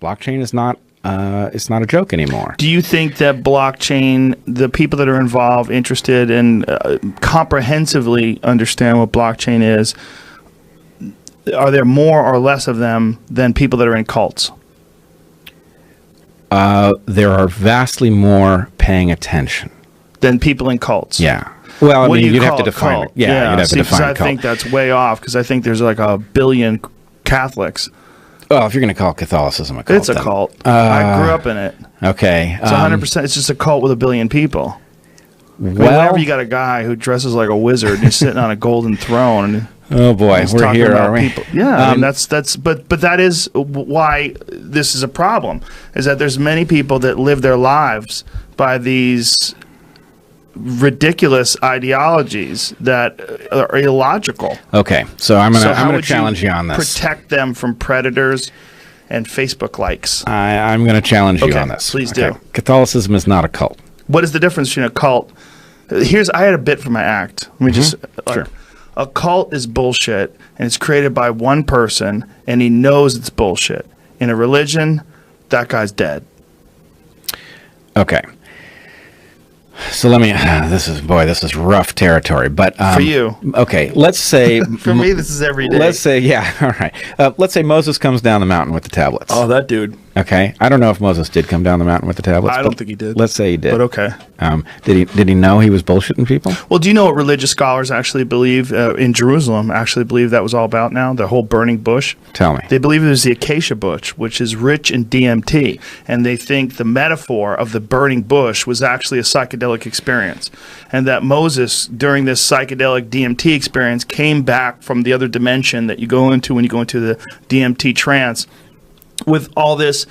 Blockchain is not it's not a joke anymore. Do you think that blockchain, the people that are involved, interested, and comprehensively understand what blockchain is, are there more or less of them than people that are in cults? There are vastly more paying attention Than people in cults? Yeah. Well, I what mean, do you you'd have call to a define cult? it. Yeah, you'd have to define I a cult. think that's way off, because I think there's like 1 billion Catholics. Well, if you're going to call Catholicism a cult, It's a cult. I grew up in it. Okay. It's 100%. It's just a cult with 1 billion people. Well, whenever you got a guy who dresses like a wizard and he's sitting on a golden throne. And oh boy, we're here, are we? People. Yeah, I mean, but that is why this is a problem. Is that there's many people that live their lives by these ridiculous ideologies that are illogical. Okay, so I'm gonna challenge you on this. Protect them from predators and Facebook likes. I'm going to challenge you on this. Please do. Catholicism is not a cult. What is the difference between a cult? I had a bit for my act. Let me just. Sure. A cult is bullshit, and it's created by one person, and he knows it's bullshit. In a religion, that guy's dead. Okay. So let me. This is rough territory. But for you, okay. Let's say for me, this is every day. Let's say, yeah, all right. Let's say Moses comes down the mountain with the tablets. Oh, that dude. Okay, I don't know if Moses did come down the mountain with the tablets. I don't think he did. Let's say he did. But okay. Did he know he was bullshitting people? Well, do you know what religious scholars actually believe in Jerusalem? Actually, believe that was all about now the whole burning bush. Tell me. They believe it was the acacia bush, which is rich in DMT, and they think the metaphor of the burning bush was actually a psychedelic experience, and that Moses, during this psychedelic DMT experience, came back from the other dimension that you go into when you go into the DMT trance, with all this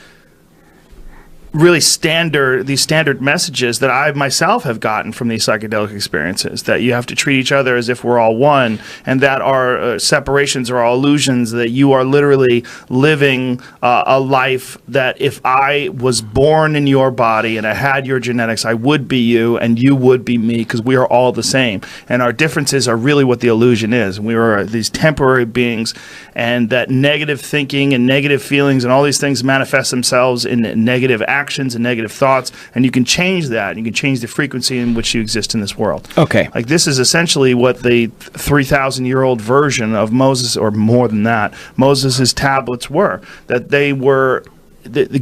really these standard messages that I myself have gotten from these psychedelic experiences, that you have to treat each other as if we're all one, and that our separations are all illusions, that you are literally living a life that if I was born in your body and I had your genetics, I would be you and you would be me, because we are all the same. And our differences are really what the illusion is. We are these temporary beings, and that negative thinking and negative feelings and all these things manifest themselves in negative actions and negative thoughts, and you can change that. You can change the frequency in which you exist in this world. Okay. Like, this is essentially what the 3,000-year-old version of Moses, or more than that, Moses' tablets were. That they were,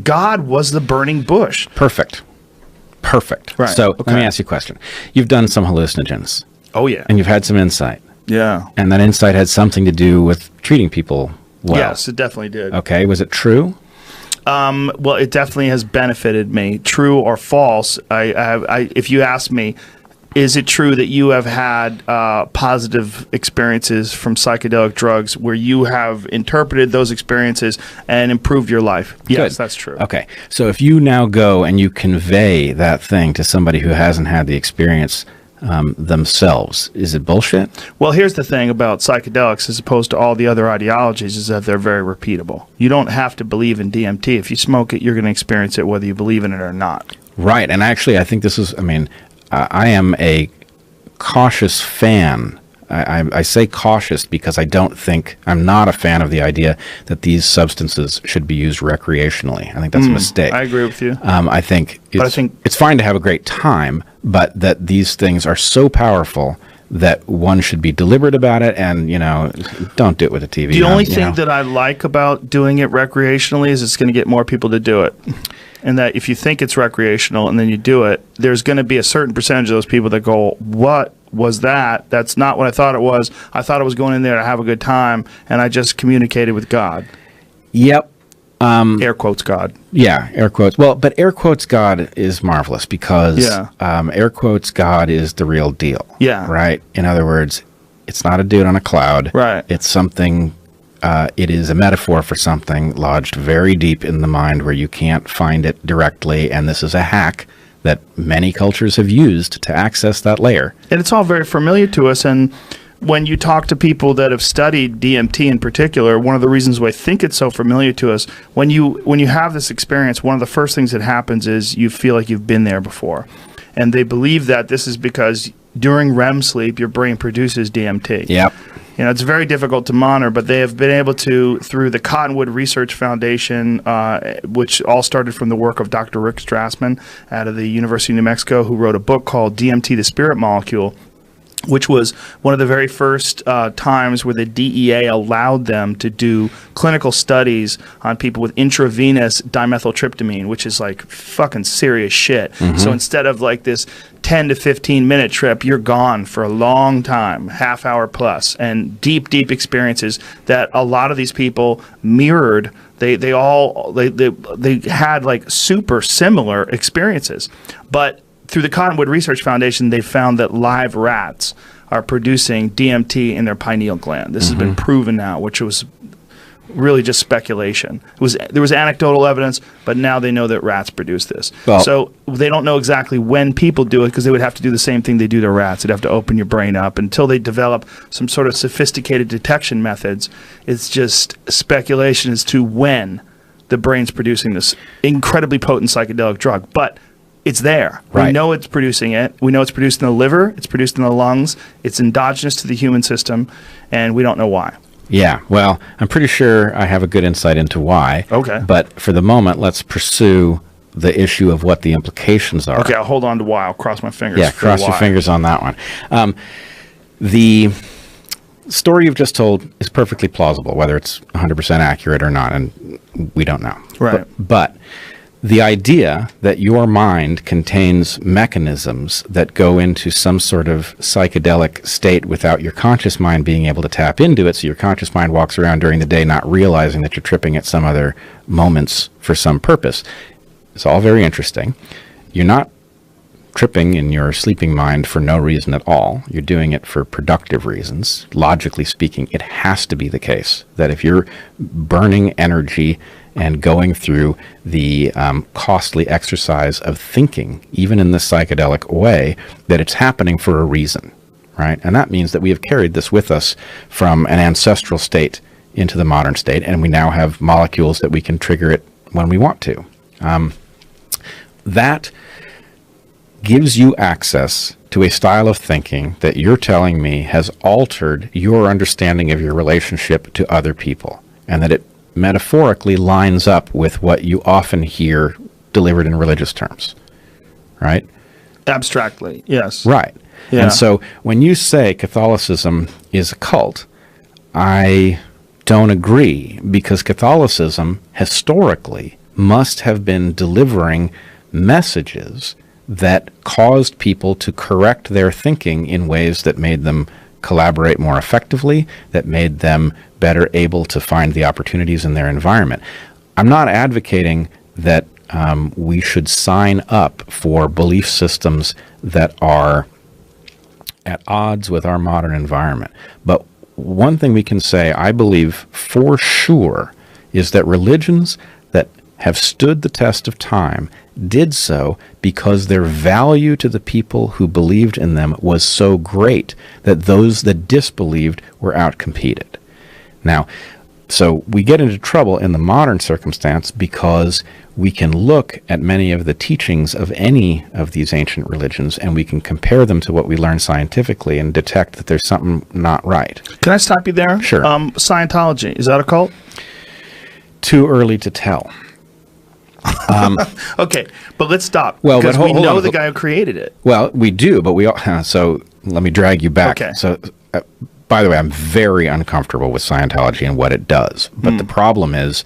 God was the burning bush. Perfect. Right. So let me ask you a question. You've done some hallucinogens. Oh, yeah. And you've had some insight. Yeah. And that insight had something to do with treating people well. Yes, it definitely did. Okay. Was it true? Well, it definitely has benefited me. True or false, if you ask me, is it true that you have had positive experiences from psychedelic drugs where you have interpreted those experiences and improved your life? Yes, that's true. Okay. So if you now go and you convey that thing to somebody who hasn't had the experience themselves, is it bullshit? Well, here's the thing about psychedelics, as opposed to all the other ideologies, is that they're very repeatable. You don't have to believe in DMT. If you smoke it, you're going to experience it whether you believe in it or not. Right. And actually, I think this is, I am a cautious fan. I say cautious because I'm not a fan of the idea that these substances should be used recreationally. I think that's a mistake. I agree with you. I think it's fine to have a great time, but that these things are so powerful that one should be deliberate about it, and don't do it with a TV. The only thing that I like about doing it recreationally is it's going to get more people to do it. And that if you think it's recreational and then you do it, there's going to be a certain percentage of those people that go, what was that? That's not what I thought it was. I thought I was going in there to have a good time, and I just communicated with God. Yep. Air quotes God. Yeah, air quotes. Well, but air quotes God is marvelous because air quotes God is the real deal. Yeah. Right? In other words, it's not a dude on a cloud. Right. It's something... it is a metaphor for something lodged very deep in the mind where you can't find it directly, and this is a hack that many cultures have used to access that layer. And it's all very familiar to us, and when you talk to people that have studied DMT in particular, one of the reasons why I think it's so familiar to us, when you have this experience, one of the first things that happens is you feel like you've been there before. And they believe that this is because during REM sleep, your brain produces DMT. Yep. It's very difficult to monitor, but they have been able to, through the Cottonwood Research Foundation, which all started from the work of Dr. Rick Strassman out of the University of New Mexico, who wrote a book called DMT, the Spirit Molecule, which was one of the very first times where the DEA allowed them to do clinical studies on people with intravenous dimethyltryptamine, which is like fucking serious shit. So instead of like this 10 to 15 minute trip, you're gone for a long time, half hour plus, and deep experiences that a lot of these people mirrored. They had like super similar experiences, but through the Cottonwood Research Foundation, they found that live rats are producing DMT in their pineal gland. This has been proven now, which was really just speculation. There was anecdotal evidence, but now they know that rats produce this. Well, so they don't know exactly when people do it, because they would have to do the same thing they do to rats. They'd have to open your brain up. Until they develop some sort of sophisticated detection methods, it's just speculation as to when the brain's producing this incredibly potent psychedelic drug. But it's there. Right. We know it's producing it. We know it's produced in the liver. It's produced in the lungs. It's endogenous to the human system, and we don't know why. Yeah, well, I'm pretty sure I have a good insight into why. Okay. But for the moment, let's pursue the issue of what the implications are. Okay, I'll hold on to why. I'll cross my fingers. Yeah, cross your fingers on that one. The story you've just told is perfectly plausible, whether it's 100% accurate or not, and we don't know. Right. But the idea that your mind contains mechanisms that go into some sort of psychedelic state without your conscious mind being able to tap into it, so your conscious mind walks around during the day not realizing that you're tripping at some other moments for some purpose, it's all very interesting. You're not tripping in your sleeping mind for no reason at all. You're doing it for productive reasons. Logically speaking, it has to be the case that if you're burning energy and going through the costly exercise of thinking, even in this psychedelic way, that it's happening for a reason, right? And that means that we have carried this with us from an ancestral state into the modern state, and we now have molecules that we can trigger it when we want to. That gives you access to a style of thinking that you're telling me has altered your understanding of your relationship to other people, and that it metaphorically lines up with what you often hear delivered in religious terms, right? Abstractly, yes. Right. Yeah. And so when you say Catholicism is a cult, I don't agree, because Catholicism historically must have been delivering messages that caused people to correct their thinking in ways that made them collaborate more effectively, that made them better able to find the opportunities in their environment. I'm not advocating that we should sign up for belief systems that are at odds with our modern environment. But one thing we can say, I believe for sure, is that religions that have stood the test of time did so because their value to the people who believed in them was so great that those that disbelieved were outcompeted. Now, so we get into trouble in the modern circumstance because we can look at many of the teachings of any of these ancient religions and we can compare them to what we learn scientifically and detect that there's something not right. Can I stop you there? Sure. Scientology, is that a cult? Too early to tell. Okay, but let's stop. Well, because we know the guy who created it. Well, we do, but we all, so let me drag you back. Okay. So, by the way, I'm very uncomfortable with Scientology and what it does. But the problem is,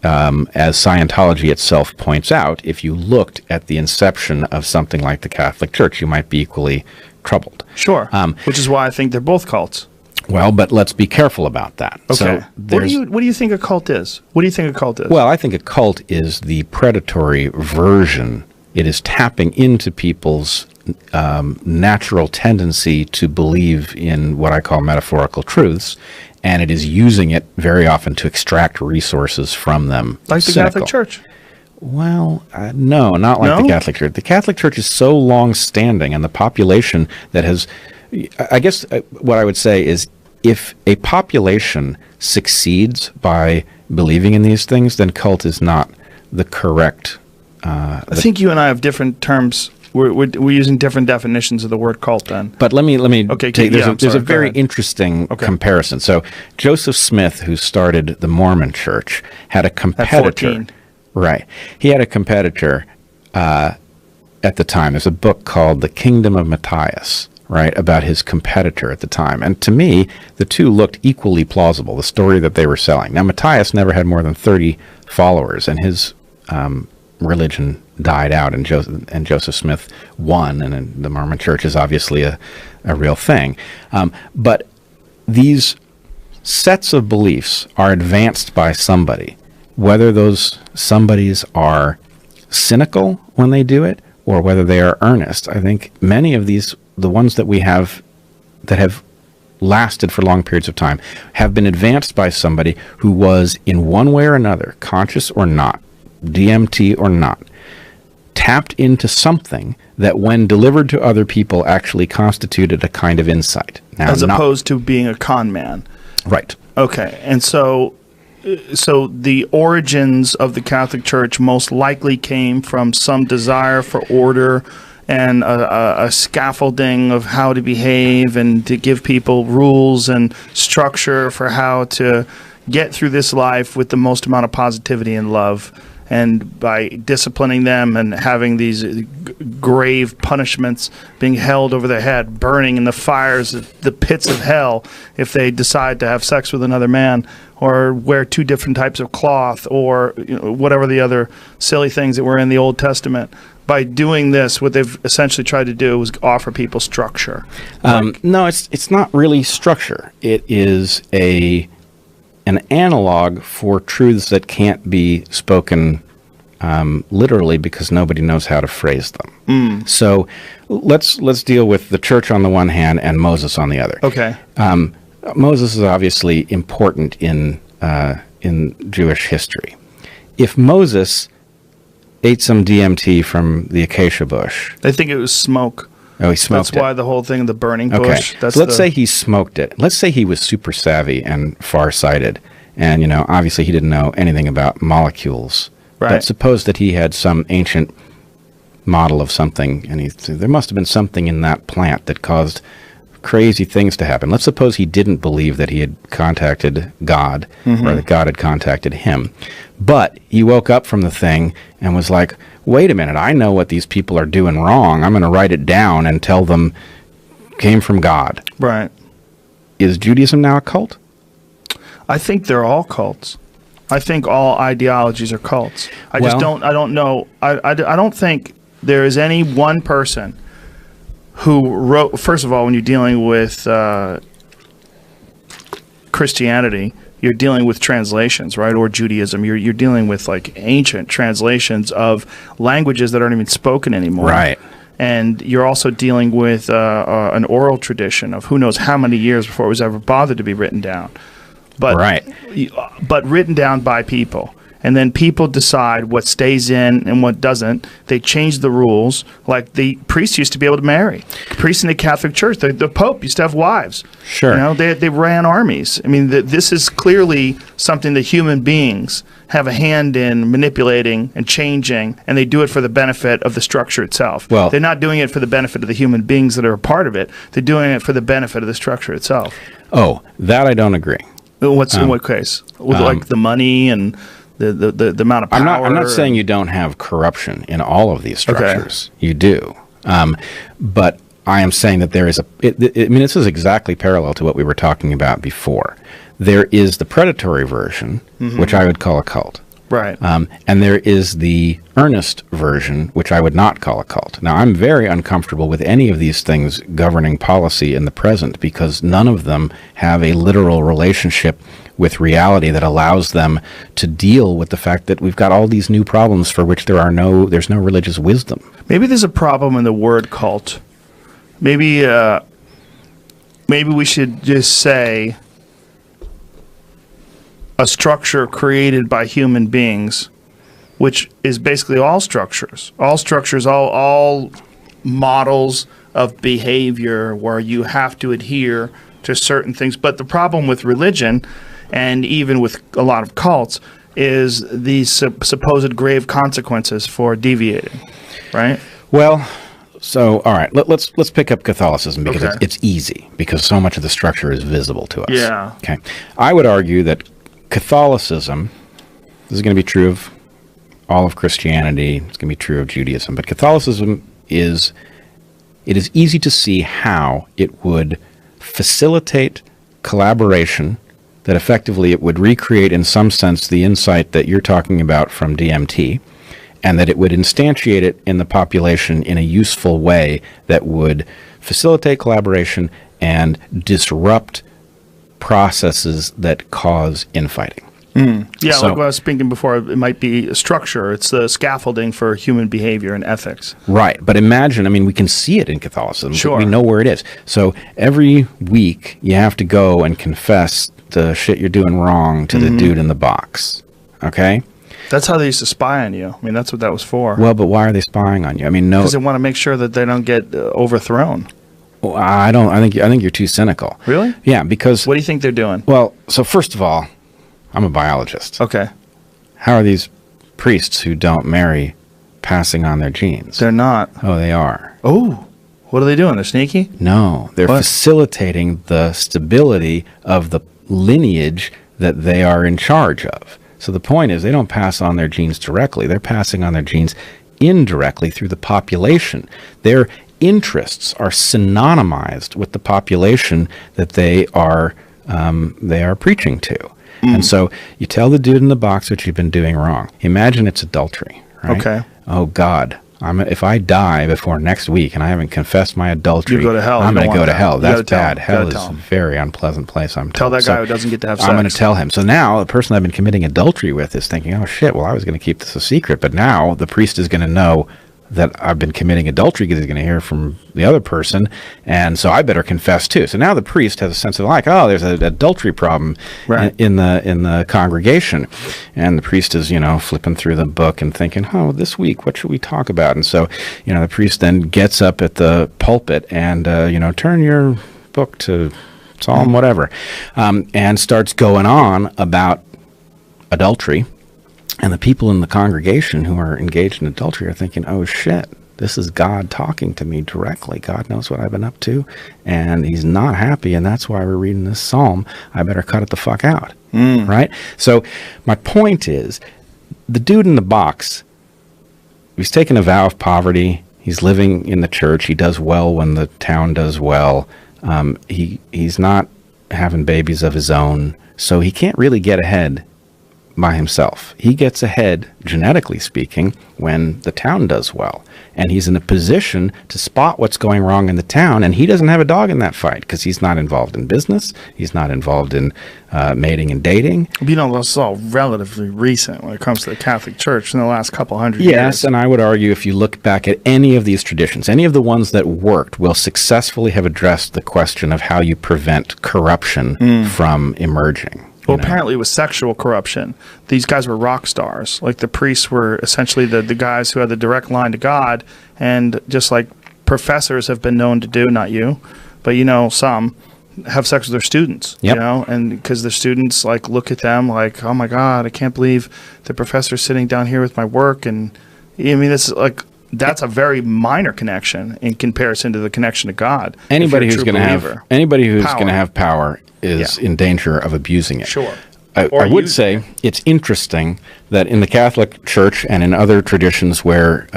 as Scientology itself points out, if you looked at the inception of something like the Catholic Church, you might be equally troubled. Sure. Which is why I think they're both cults. Well, but let's be careful about that. Okay. So what do you think a cult is? What do you think a cult is? Well, I think a cult is the predatory version. It is tapping into people's natural tendency to believe in what I call metaphorical truths, and it is using it very often to extract resources from them. Like the Catholic Church. Well, no, not like the Catholic Church. The Catholic Church is so long-standing, and the population that has... I guess what I would say is if a population succeeds by believing in these things, then cult is not the correct... I think you and I have different terms we're using different definitions of the word cult then. But let me there's a very interesting comparison. So Joseph Smith, who started the Mormon Church, had a competitor. At 14. Right. He had a competitor at the time. There's a book called The Kingdom of Matthias, right, about his competitor at the time. And to me, the two looked equally plausible, the story that they were selling. Now, Matthias never had more than 30 followers, and his religion died out, and Joseph Smith won, and the Mormon Church is obviously a real thing. But these sets of beliefs are advanced by somebody, whether those somebodies are cynical when they do it or whether they are earnest. I think many of these, the ones that we have that have lasted for long periods of time, have been advanced by somebody who was in one way or another, conscious or not, DMT or not, tapped into something that when delivered to other people actually constituted a kind of insight. Now, as opposed to being a con man. Right. Okay. And so the origins of the Catholic Church most likely came from some desire for order and a scaffolding of how to behave and to give people rules and structure for how to get through this life with the most amount of positivity and love. And by disciplining them and having these grave punishments being held over their head, burning in the fires, the pits of hell, if they decide to have sex with another man, or wear two different types of cloth, or whatever the other silly things that were in the Old Testament. By doing this, what they've essentially tried to do was offer people structure. No, it's not really structure. It is an analog for truths that can't be spoken literally because nobody knows how to phrase them. So let's deal with the church on the one hand and Moses on the other. Okay. Moses is obviously important in Jewish history. If Moses ate some DMT from the acacia bush, they think it was smoke. Oh, he smoked it. That's why the whole thing, the burning bush. Okay. So let's say he smoked it. Let's say he was super savvy and far-sighted, and obviously he didn't know anything about molecules. Right. But suppose that he had some ancient model of something, and there must have been something in that plant that caused crazy things to happen. Let's suppose he didn't believe that he had contacted God, or that God had contacted him. But he woke up from the thing and was like, wait a minute, I know what these people are doing wrong. I'm going to write it down and tell them came from God. Right. Is Judaism now a cult? I think they're all cults. I think all ideologies are cults. I don't know. I don't think there is any one person who wrote, first of all, when you're dealing with Christianity, you're dealing with translations, right? Or Judaism. You're dealing with like ancient translations of languages that aren't even spoken anymore. Right. And you're also dealing with an oral tradition of who knows how many years before it was ever bothered to be written down. But, right. But written down by people. And then people decide what stays in and what doesn't. They change the rules. Like the priests used to be able to marry. Priests in the Catholic Church, the Pope used to have wives. Sure. They ran armies. I mean, this is clearly something that human beings have a hand in manipulating and changing, and they do it for the benefit of the structure itself. Well, they're not doing it for the benefit of the human beings that are a part of it. They're doing it for the benefit of the structure itself. Oh, that I don't agree. What's in what case? With like the money and the amount of power? I'm not saying you don't have corruption in all of these structures. Okay. You do. But I am saying that there is this is exactly parallel to what we were talking about before. There is the predatory version, which I would call a cult. Right. And there is the earnest version, which I would not call a cult. Now, I'm very uncomfortable with any of these things governing policy in the present because none of them have a literal relationship with reality that allows them to deal with the fact that we've got all these new problems for which there's no religious wisdom. Maybe there's a problem in the word cult. Maybe we should just say a structure created by human beings, which is basically all structures, all models of behavior where you have to adhere to certain things. But the problem with religion, and even with a lot of cults, is these supposed grave consequences for deviating, right? Well, So, all right, let's pick up Catholicism because it's easy because so much of the structure is visible to us. Yeah. Okay. I would argue that Catholicism, this is going to be true of all of Christianity, it's going to be true of Judaism, but Catholicism it is easy to see how it would facilitate collaboration, that effectively it would recreate in some sense the insight that you're talking about from DMT, and that it would instantiate it in the population in a useful way that would facilitate collaboration and disrupt processes that cause infighting. Yeah, so, like what I was speaking before, it might be a structure. It's the scaffolding for human behavior and ethics. Right. But imagine, I mean, we can see it in Catholicism. Sure. We know where it is. So every week you have to go and confess the shit you're doing wrong to the dude in the box. Okay? That's how they used to spy on you. I mean, that's what that was for. Well, but why are they spying on you? I mean, no. Because they want to make sure that they don't get overthrown. Well, I don't. I think you're too cynical. Really? Yeah, because. What do you think they're doing? Well, so first of all, I'm a biologist. Okay. How are these priests who don't marry passing on their genes? They're not. Oh, they are. Oh, what are they doing? They're sneaky? No, they're facilitating the stability of the lineage that they are in charge of. So the point is they don't pass on their genes directly. They're passing on their genes indirectly through the population. Their interests are synonymized with the population that they are preaching to. And so you tell the dude in the box what you've been doing wrong. Imagine it's adultery, right? Okay. Oh, God. If I die before next week and I haven't confessed my adultery, you go to hell. I'm going to go to hell. That's bad. Hell is a very unpleasant place, I'm told. Tell that guy who doesn't get to have sex. I'm going to tell him. So now the person I've been committing adultery with is thinking, oh, shit, well, I was going to keep this a secret. But now the priest is going to know that I've been committing adultery because he's going to hear from the other person, and so I better confess too. So now the priest has a sense of like, oh, there's an adultery problem in the congregation, and the priest is flipping through the book and thinking, oh, this week what should we talk about? And so the priest then gets up at the pulpit and turn your book to Psalm whatever, and starts going on about adultery. And the people in the congregation who are engaged in adultery are thinking, oh, shit, this is God talking to me directly. God knows what I've been up to, and he's not happy, and that's why we're reading this psalm. I better cut it the fuck out, right? So my point is, the dude in the box, he's taken a vow of poverty. He's living in the church. He does well when the town does well. He's not having babies of his own, so he can't really get ahead by himself. He gets ahead, genetically speaking, when the town does well. And he's in a position to spot what's going wrong in the town, and he doesn't have a dog in that fight because he's not involved in business. He's not involved in mating and dating. This is all relatively recent when it comes to the Catholic Church in the last couple hundred years. Yes, and I would argue if you look back at any of these traditions, any of the ones that worked will successfully have addressed the question of how you prevent corruption from emerging. Well, apparently it was sexual corruption. These guys were rock stars. Like the priests were essentially the guys who had the direct line to God, and just like professors have been known to do, not you, but some have sex with their students, and because the students like look at them like, oh my God, I can't believe the professor's sitting down here with my work. And I mean, it's like, that's a very minor connection in comparison to the connection to God. Anybody who's going to have power is in danger of abusing it. Sure. I would say it's interesting that in the Catholic Church and in other traditions where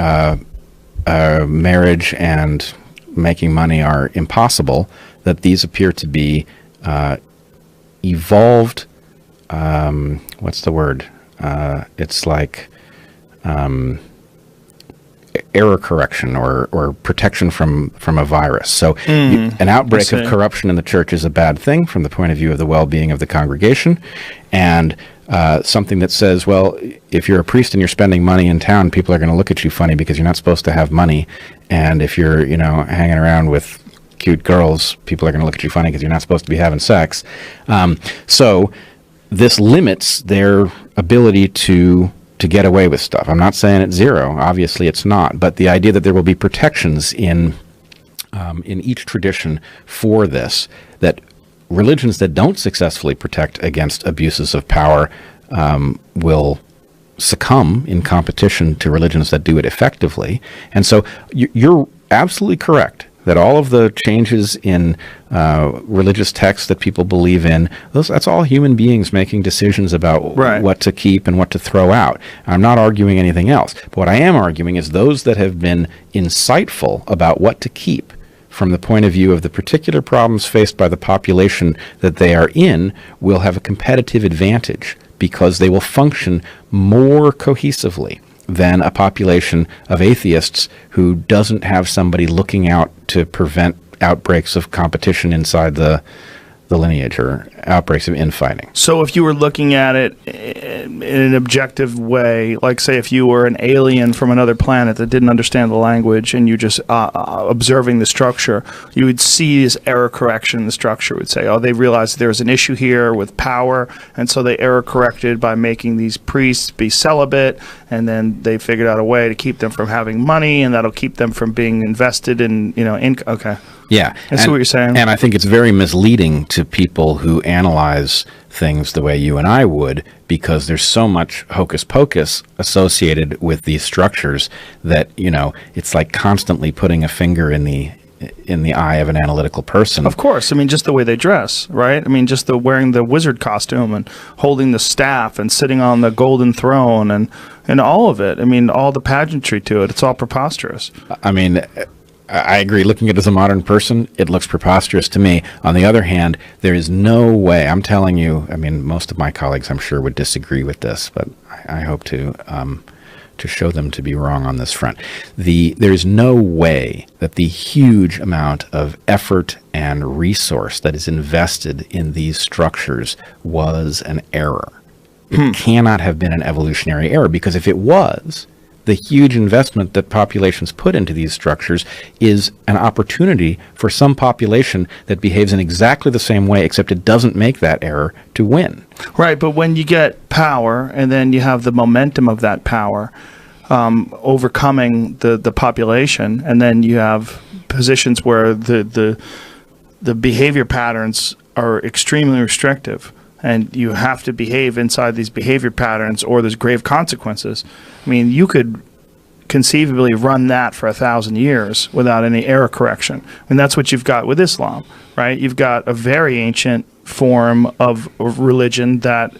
marriage and making money are impossible, that these appear to be evolved. What's the word? It's like error correction or protection from a virus. So an outbreak of corruption in the church is a bad thing from the point of view of the well-being of the congregation, and something that says, well, if you're a priest and you're spending money in town, people are going to look at you funny because you're not supposed to have money, and if you're hanging around with cute girls, people are going to look at you funny because you're not supposed to be having sex. So this limits their ability to get away with stuff. I'm not saying it's zero. Obviously, it's not. But the idea that there will be protections in each tradition for this, that religions that don't successfully protect against abuses of power will succumb in competition to religions that do it effectively. And so you're absolutely correct that all of the changes in religious texts that people believe in, that's all human beings making decisions about what to keep and what to throw out. I'm not arguing anything else. But what I am arguing is those that have been insightful about what to keep from the point of view of the particular problems faced by the population that they are in will have a competitive advantage because they will function more cohesively than a population of atheists who doesn't have somebody looking out to prevent outbreaks of competition inside the lineage or outbreaks of infighting. So if you were looking at it in an objective way, like say if you were an alien from another planet that didn't understand the language and you just observing the structure, you would see this error correction in the structure. It would say, oh, they realized there's an issue here with power, and so they error corrected by making these priests be celibate, and then they figured out a way to keep them from having money, and that'll keep them from being invested in, okay. Yeah. That's what you're saying. And I think it's very misleading to people who analyze things the way you and I would, because there's so much hocus pocus associated with these structures that, it's like constantly putting a finger in the eye of an analytical person. Of course. I mean, just the way they dress, right? I mean, just the wearing the wizard costume and holding the staff and sitting on the golden throne and all of it. I mean, all the pageantry to it. It's all preposterous. I mean, I agree. Looking at it as a modern person, it looks preposterous to me. On the other hand, there is no way, I'm telling you, I mean, most of my colleagues, I'm sure, would disagree with this, but I hope to show them to be wrong on this front. There's no way that the huge amount of effort and resource that is invested in these structures was an error. It cannot have been an evolutionary error, because if it was, the huge investment that populations put into these structures is an opportunity for some population that behaves in exactly the same way, except it doesn't make that error, to win. Right, but when you get power and then you have the momentum of that power overcoming the population, and then you have positions where the behavior patterns are extremely restrictive, and you have to behave inside these behavior patterns or there's grave consequences. I mean, you could conceivably run that for 1,000 years without any error correction. I mean, that's what you've got with Islam, right? You've got a very ancient form of religion that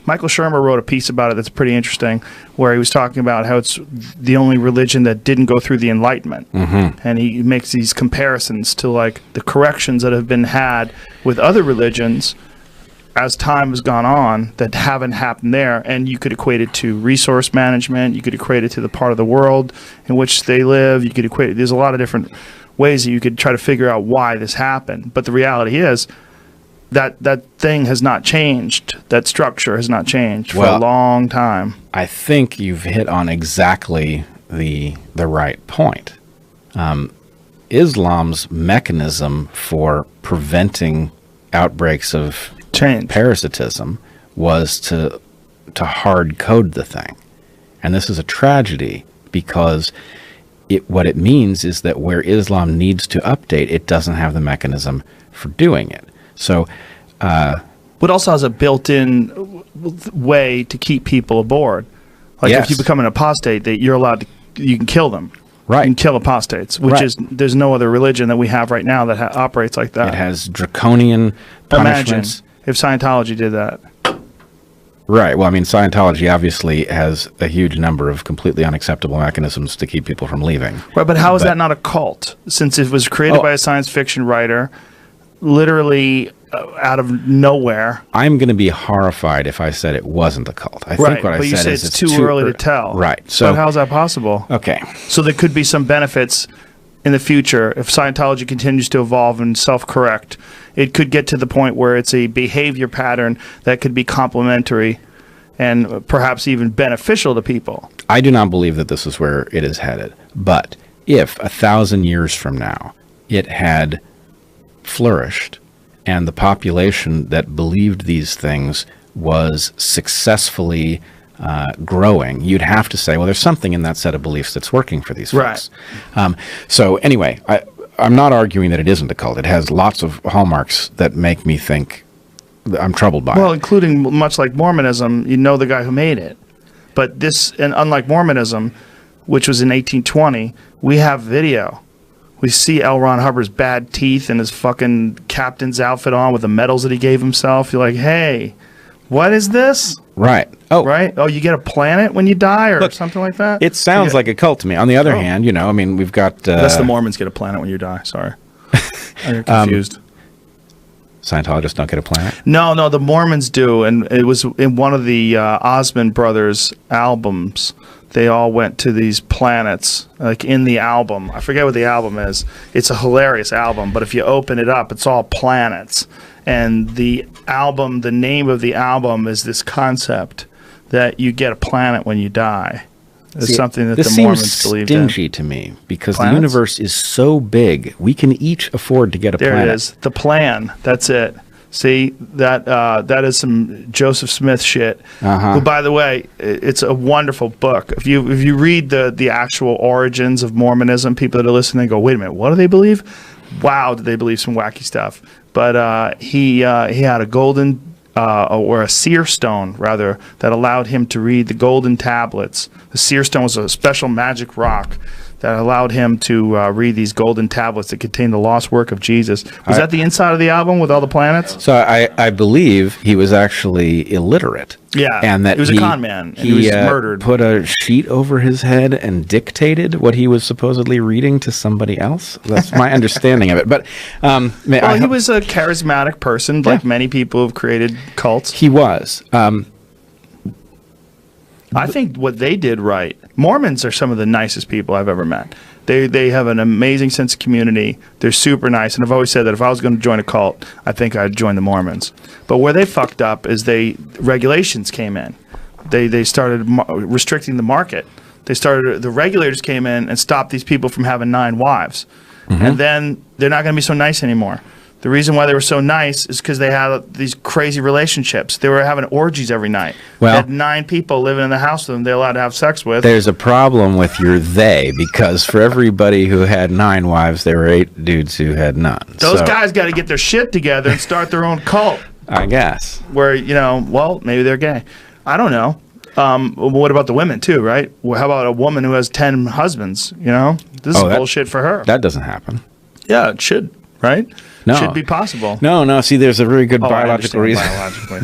Michael Shermer wrote a piece about it that's pretty interesting, where he was talking about how it's the only religion that didn't go through the Enlightenment. And he makes these comparisons to like the corrections that have been had with other religions as time has gone on that haven't happened there, and you could equate it to resource management, you could equate it to the part of the world in which they live, you could equate it, there's a lot of different ways that you could try to figure out why this happened. But the reality is that thing has not changed, that structure has not changed for a long time. I think you've hit on exactly the right point. Islam's mechanism for preventing outbreaks of parasitism was to hard code the thing. And this is a tragedy, because what it means is that where Islam needs to update, it doesn't have the mechanism for doing it. So but also has a built-in way to keep people aboard. Like if you become an apostate, that you're allowed to, you can kill them. Right. You can kill apostates, which is, there's no other religion that we have right now that operates like that. It has draconian punishments. Imagine if Scientology did that. Right. Well, I mean, Scientology obviously has a huge number of completely unacceptable mechanisms to keep people from leaving. Right, but how is that not a cult? Since it was created by a science fiction writer, literally out of nowhere. I'm going to be horrified if I said it wasn't a cult. I think what I said is it's too early to tell. Right. So but how is that possible? Okay. So there could be some benefits in the future if Scientology continues to evolve and self-correct. It could get to the point where it's a behavior pattern that could be complementary and perhaps even beneficial to people. I do not believe that this is where it is headed. But if 1,000 years from now it had flourished and the population that believed these things was successfully growing, you'd have to say, well, there's something in that set of beliefs that's working for these folks. Right. So anyway, I'm not arguing that it isn't a cult. It has lots of hallmarks that make me think I'm troubled by it. Well, including, much like Mormonism, you know the guy who made it. But this, and unlike Mormonism, which was in 1820, we have video. We see L. Ron Hubbard's bad teeth and his fucking captain's outfit on with the medals that he gave himself. You're like, hey, what is this? Right. Right. Oh, you get a planet when you die or something like that? It sounds like a cult to me. On the other hand, I mean, we've got... That's the Mormons get a planet when you die. Sorry. I'm confused. Scientologists don't get a planet? No, the Mormons do. And it was in one of the Osmond Brothers albums. They all went to these planets, like in the album. I forget what the album is. It's a hilarious album, but if you open it up, it's all planets. And the album, the name of the album is this concept that you get a planet when you die. It's something that the Mormons believed in. This seems stingy to me, because the universe is so big, we can each afford to get a planet. There it is. The plan. That's it. See, that is some Joseph Smith shit. Who, by the way, it's a wonderful book. If you read the actual origins of Mormonism, people that are listening go, wait a minute, what do they believe? Wow, do they believe some wacky stuff? But he had a golden or a seer stone rather that allowed him to read the golden tablets. The seer stone was a special magic rock that allowed him to read these golden tablets that contained the lost work of Jesus. Was that the inside of the album with all the planets? So I believe he was actually illiterate. Yeah, and that he was a con man, and he was murdered. Put a sheet over his head and dictated what he was supposedly reading to somebody else. That's my understanding of it. But he was a charismatic person, like many people who've created cults. He was. I think what they did right. Mormons are some of the nicest people I've ever met. They have an amazing sense of community. They're super nice, and I've always said that if I was going to join a cult, I think I'd join the Mormons. But where they fucked up is regulations came in. They started restricting the market. The regulators came in and stopped these people from having 9 wives. And then they're not going to be so nice anymore. The reason why they were so nice is because they had these crazy relationships. They were having orgies every night. Well, they had 9 people living in the house with them they're allowed to have sex with. There's a problem with your they, because for everybody who had 9 wives, there were 8 dudes who had none. Those guys got to get their shit together and start their own cult. I guess. Where, well, maybe they're gay. I don't know. What about the women, too, right? Well, how about a woman who has 10 husbands, This is bullshit for her. That doesn't happen. Yeah, it should, right? No. Should be possible. No. See, there's a very good biological reason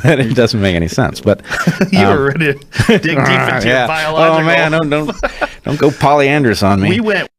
that it doesn't make any sense. But you were ready to dig deep into your biological. Oh man, don't go polyandrous on me. We went.